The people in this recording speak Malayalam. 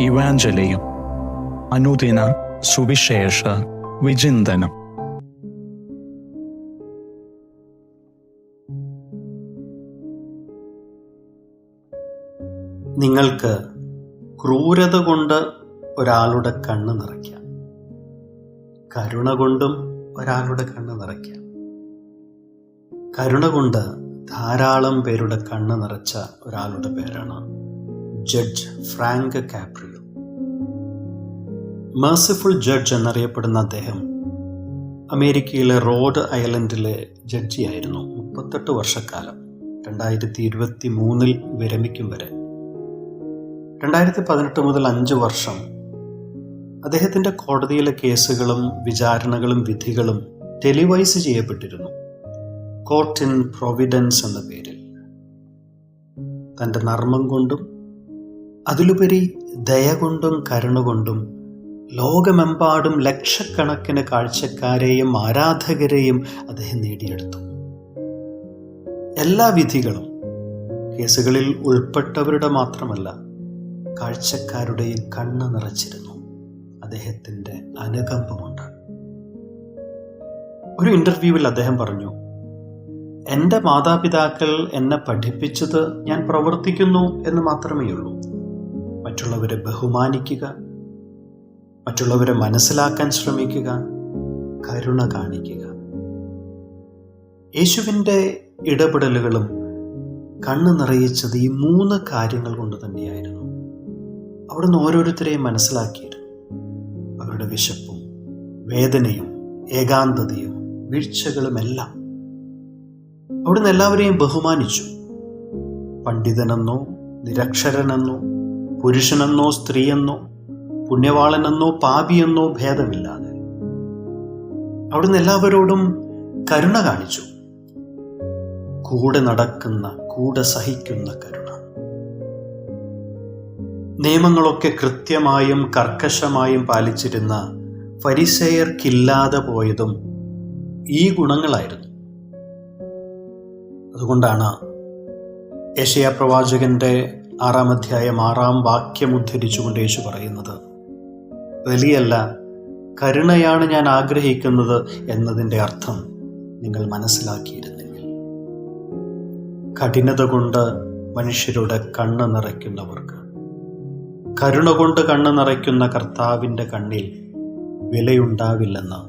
ഇവാഞ്ചലിയും അനുദിന സുവിശേഷ വിചിന്തനം. നിങ്ങൾക്ക് ക്രൂരത കൊണ്ട് ഒരാളുടെ കണ്ണ് നിറയ്ക്കാം, കരുണ കൊണ്ടും ഒരാളുടെ കണ്ണ് നിറയ്ക്കാം. കരുണ കൊണ്ട് ധാരാളം പേരുടെ കണ്ണ് നിറച്ച ഒരാളുടെ പേരാണ് judge Frank Caprio. Merciful judge എന്നറിയപ്പെടുന്ന അദ്ദേഹം അമേരിക്കയിലെ റോഡ് ഐലൻഡിലെ ജഡ്ജിയായിരുന്നു 38 വർഷക്കാലം. 2023 വിരമിക്കും വരെ 2018 മുതൽ 5 വർഷം അദ്ദേഹത്തിൻ്റെ കോടതിയിലെ കേസുകളും വിചാരണകളും വിധികളും ടെലിവൈസ് ചെയ്യപ്പെട്ടിരുന്നു. കോർട്ട് ഇൻ പ്രൊവിഡൻസ് എന്ന പേരിൽ. തൻ്റെ നർമ്മം കൊണ്ടും അതിലുപരി ദയ കൊണ്ടും കരുണ കൊണ്ടും ലോകമെമ്പാടും ലക്ഷക്കണക്കിന് കാഴ്ചക്കാരെയും ആരാധകരെയും അദ്ദേഹം നേടിയെടുത്തു. എല്ലാ വിധികളും കേസുകളിൽ ഉൾപ്പെട്ടവരുടെ മാത്രമല്ല, കാഴ്ചക്കാരുടെയും കണ്ണ് നിറച്ചിരുന്നു. അദ്ദേഹത്തിൻ്റെ അനുകമ്പമുണ്ട്. ഒരു ഇൻ്റർവ്യൂവിൽ അദ്ദേഹം പറഞ്ഞു, എൻ്റെ മാതാപിതാക്കൾ എന്നെ പഠിപ്പിച്ചത് ഞാൻ പ്രവർത്തിക്കുന്നു എന്ന് മാത്രമേ ഉള്ളൂ. മറ്റുള്ളവരെ ബഹുമാനിക്കുക, മറ്റുള്ളവരെ മനസ്സിലാക്കാൻ ശ്രമിക്കുക, കരുണ കാണിക്കുക. യേശുവിൻ്റെ ഇടപെടലുകളും കണ്ണ് നിറയിച്ചത് ഈ 3 കാര്യങ്ങൾ കൊണ്ട് തന്നെയായിരുന്നു. അവിടുന്ന് ഓരോരുത്തരെയും മനസ്സിലാക്കിയിരുന്നു. അവരുടെ വിശപ്പും വേദനയും ഏകാന്തതയും വീഴ്ചകളുമെല്ലാം. അവിടുന്ന് എല്ലാവരെയും ബഹുമാനിച്ചു. പണ്ഡിതനെന്നോ നിരക്ഷരനെന്നോ പുരുഷനെന്നോ സ്ത്രീയെന്നോ പുണ്യവാളനെന്നോ പാപിയെന്നോ ഭേദമില്ലാതെ അവിടുന്ന് എല്ലാവരോടും കരുണ കാണിച്ചു. കൂടെ നടക്കുന്ന, കൂടെ സഹിക്കുന്ന കരുണ. നിയമങ്ങളൊക്കെ കൃത്യമായും കർക്കശമായും പാലിച്ചിരുന്ന ഫരിസേയർക്കില്ലാതെ പോയതും ഈ ഗുണങ്ങളായിരുന്നു. അതുകൊണ്ടാണ് യെശയ്യാ പ്രവാചകന്റെ 6-ാം അധ്യായം 6-ാം വാക്യം ഉദ്ധരിച്ചുകൊണ്ട് യേശു പറയുന്നത്, ബലിയല്ല കരുണയാണ് ഞാൻ ആഗ്രഹിക്കുന്നത് എന്നതിൻ്റെ അർത്ഥം നിങ്ങൾ മനസ്സിലാക്കിയിരുന്നെങ്കിൽ. കഠിനത കൊണ്ട് മനുഷ്യരുടെ കണ്ണ് നിറയ്ക്കുന്നവർക്ക് കരുണ കൊണ്ട് കണ്ണ് നിറയ്ക്കുന്ന കർത്താവിൻ്റെ കണ്ണിൽ വിലയുണ്ടാവില്ലെന്ന്